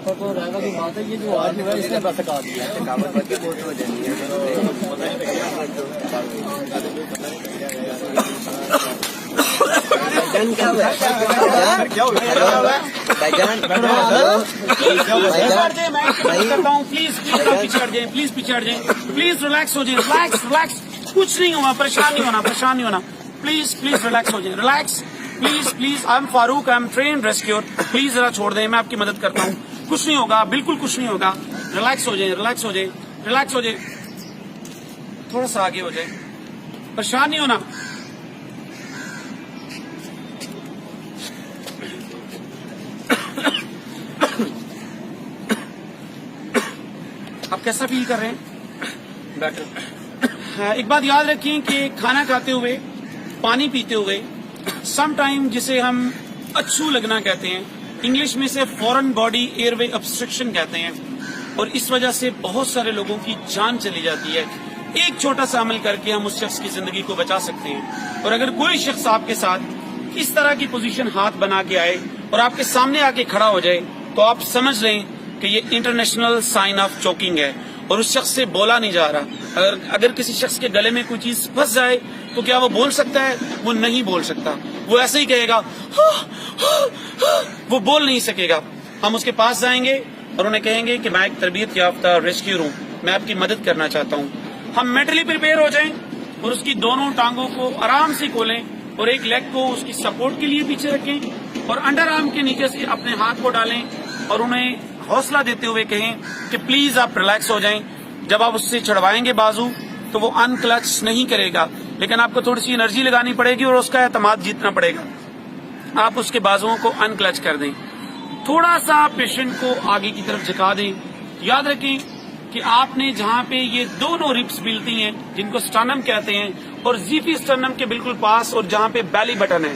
تو رہے گا تو بات ہے یہ جو آج ہوا ہے اس نے بس سکھا دیا پلیز پیچھے ہٹ جائیں پلیز ریلیکس ہو جائیں ریلیکس کچھ نہیں ہوا پریشان نہیں ہونا پلیز ریلیکس ہو جائیں relax please I am Farooq I am trained rescuer please ذرا چھوڑ دیں میں آپ کی مدد کرتا ہوں کچھ نہیں ہوگا بالکل کچھ نہیں ہوگا ریلیکس ہو جائیں تھوڑا سا آگے ہو جائیں پریشان نہیں ہونا آپ کیسا فیل کر رہے ہیں بیٹر ایک بات یاد رکھیں کہ کھانا کھاتے ہوئے پانی پیتے ہوئے سم ٹائم جسے ہم اچھو لگنا کہتے ہیں انگلش میں سے فورن باڈی ایئر وے ابسٹرکشن کہتے ہیں اور اس وجہ سے بہت سارے لوگوں کی جان چلی جاتی ہے ایک چھوٹا سا عمل کر کے ہم اس شخص کی زندگی کو بچا سکتے ہیں اور اگر کوئی شخص آپ کے ساتھ اس طرح کی پوزیشن ہاتھ بنا کے آئے اور آپ کے سامنے آ کے کھڑا ہو جائے تو آپ سمجھ لیں کہ یہ انٹرنیشنل سائن آف چوکنگ ہے اور اس شخص سے بولا نہیں جا رہا اگر کسی شخص کے گلے میں کوئی چیز پھنس جائے تو کیا وہ بول سکتا ہے وہ نہیں بول سکتا وہ ایسے ہی کہے گا وہ بول نہیں سکے گا ہم اس کے پاس جائیں گے اور انہیں کہیں گے کہ میں ایک تربیت یافتہ ریسکیور ہوں میں آپ کی مدد کرنا چاہتا ہوں ہم مینٹلی پریپیئر ہو جائیں اور اس کی دونوں ٹانگوں کو آرام سے کھولیں اور ایک لیگ کو اس کی سپورٹ کے لیے پیچھے رکھیں اور انڈر آرم کے نیچے سے اپنے ہاتھ کو ڈالیں اور انہیں حوصلہ دیتے ہوئے کہیں کہ پلیز آپ ریلیکس ہو جائیں جب آپ اس سے چڑھوائیں گے بازو تو وہ ان کلچ نہیں کرے گا لیکن آپ کو تھوڑی سی انرجی لگانی پڑے گی اور اس کا اعتماد جیتنا پڑے گا آپ اس کے بازوؤں کو ان کلچ کر دیں تھوڑا سا پیشنٹ کو آگے کی طرف جھکا دیں یاد رکھیں کہ آپ نے جہاں پہ یہ دونوں ربس ملتی ہیں جن کو سٹرنم کہتے ہیں اور زیفی سٹرنم کے بالکل پاس اور جہاں پہ بیلی بٹن ہے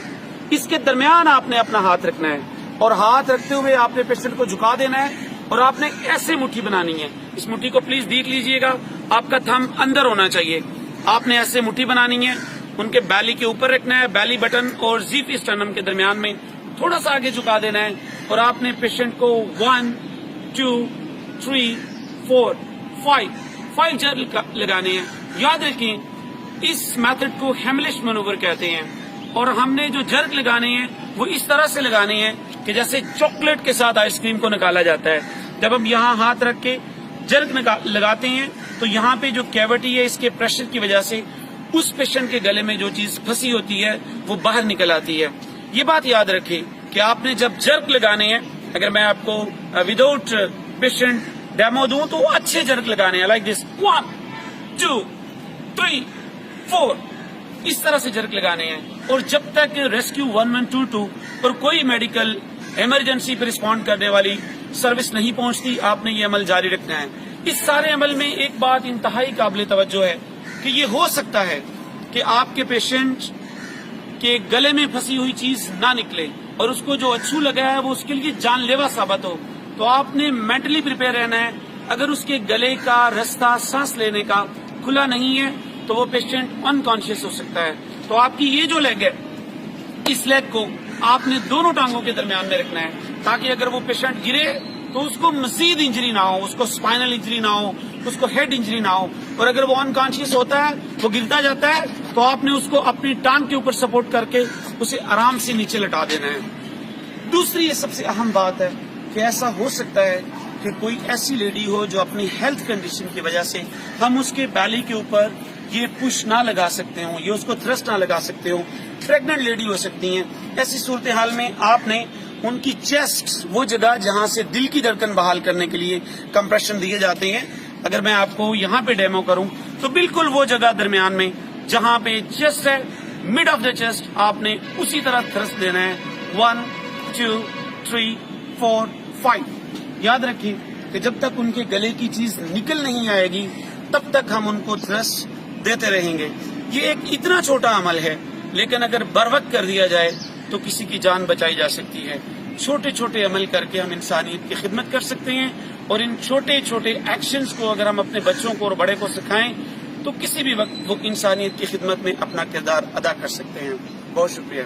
اس کے درمیان آپ نے اپنا ہاتھ رکھنا ہے اور ہاتھ رکھتے ہوئے آپ نے پیشنٹ کو جھکا دینا ہے اور آپ نے ایسے مٹھی بنانی ہے اس مٹھی کو پلیز دیکھ لیجئے گا آپ کا تھم اندر ہونا چاہیے آپ نے ایسے مٹھی بنانی ہے ان کے بیلی کے اوپر رکھنا ہے بیلی بٹن اور زیفی سٹرنم کے درمیان میں تھوڑا سا آگے جھکا دینا ہے اور آپ نے پیشنٹ کو 1 2 3 4 5 جرک لگانے ہیں یاد رکھیں اس میتھڈ کو ہیملش مینوور کہتے ہیں اور ہم نے جو جرک لگانے ہیں وہ اس طرح سے لگانے ہیں کہ جیسے چاکلیٹ کے ساتھ آئس کریم کو نکالا جاتا ہے جب ہم یہاں ہاتھ رکھ کے جرک لگاتے ہیں تو یہاں پہ جو کیوٹی ہے اس کے پریشر کی وجہ سے اس پیشنٹ کے گلے میں جو چیز پھنسی ہوتی ہے وہ باہر نکل آتی ہے یہ بات یاد رکھیں کہ آپ نے جب جرک لگانے ہیں اگر میں آپ کو وداؤٹ پیشنٹ ڈیمو دوں تو اچھے جرک لگانے ہیں لائک دس 1 2 3 4 اس طرح سے جرک لگانے ہیں اور جب تک ریسکیو 1122 اور کوئی میڈیکل ایمرجنسی پہ رسپونڈ کرنے والی سروس نہیں پہنچتی آپ نے یہ عمل جاری رکھنا ہے اس سارے عمل میں ایک بات انتہائی قابل توجہ ہے کہ یہ ہو سکتا ہے کہ آپ کے پیشنٹ کے گلے میں پھنسی ہوئی چیز نہ نکلے اور اس کو جو اچھو لگا ہے وہ اس کے لیے جان لیوا ثابت ہو تو آپ نے مینٹلی پریپیئر رہنا ہے اگر اس کے گلے کا رستہ سانس لینے کا کھلا نہیں ہے تو وہ پیشنٹ انکانشیس ہو سکتا ہے تو آپ کی یہ جو لیگ ہے اس لیگ کو آپ نے دونوں ٹانگوں کے درمیان میں رکھنا ہے تاکہ اگر وہ پیشنٹ گرے تو اس کو مزید انجری نہ ہو اس کو اسپائنل انجری نہ ہو اس کو ہیڈ انجری نہ ہو اور اگر وہ انکانشیس ہوتا ہے وہ گرتا جاتا ہے تو آپ نے اس کو اپنی ٹانگ کے اوپر سپورٹ کر کے اسے آرام سے نیچے لٹا دینا ہے دوسری یہ سب سے اہم بات ہے کہ ایسا ہو سکتا ہے کہ کوئی ایسی لیڈی ہو جو اپنی ہیلتھ کنڈیشن کی وجہ سے ہم اس کے بیلی کے اوپر یہ پش نہ لگا سکتے ہوں یہ اس کو تھرسٹ نہ لگا سکتے ہوں پریگننٹ لیڈی ہو سکتی ہیں ایسی صورتحال میں آپ نے ان کی چیسٹ وہ جگہ جہاں سے دل کی دھڑکن بحال کرنے کے لیے کمپریشن دیے جاتے ہیں اگر میں آپ کو یہاں پہ ڈیمو کروں تو بالکل وہ جگہ درمیان میں جہاں پہ چیسٹ ہے مڈ آف دا چیسٹ آپ نے اسی طرح تھرسٹ دینا ہے 1 2 3 4 5 یاد رکھیں کہ جب تک ان کے گلے کی چیز نکل نہیں آئے گی تب تک ہم ان کو تھرسٹ دیتے رہیں گے یہ ایک اتنا چھوٹا عمل ہے لیکن اگر بر وقت کر دیا جائے تو کسی کی جان بچائی جا سکتی ہے چھوٹے چھوٹے عمل کر کے ہم انسانیت کی خدمت کر سکتے ہیں اور ان چھوٹے چھوٹے ایکشنز کو اگر ہم اپنے بچوں کو اور بڑے کو سکھائیں تو کسی بھی وقت وہ انسانیت کی خدمت میں اپنا کردار ادا کر سکتے ہیں بہت شکریہ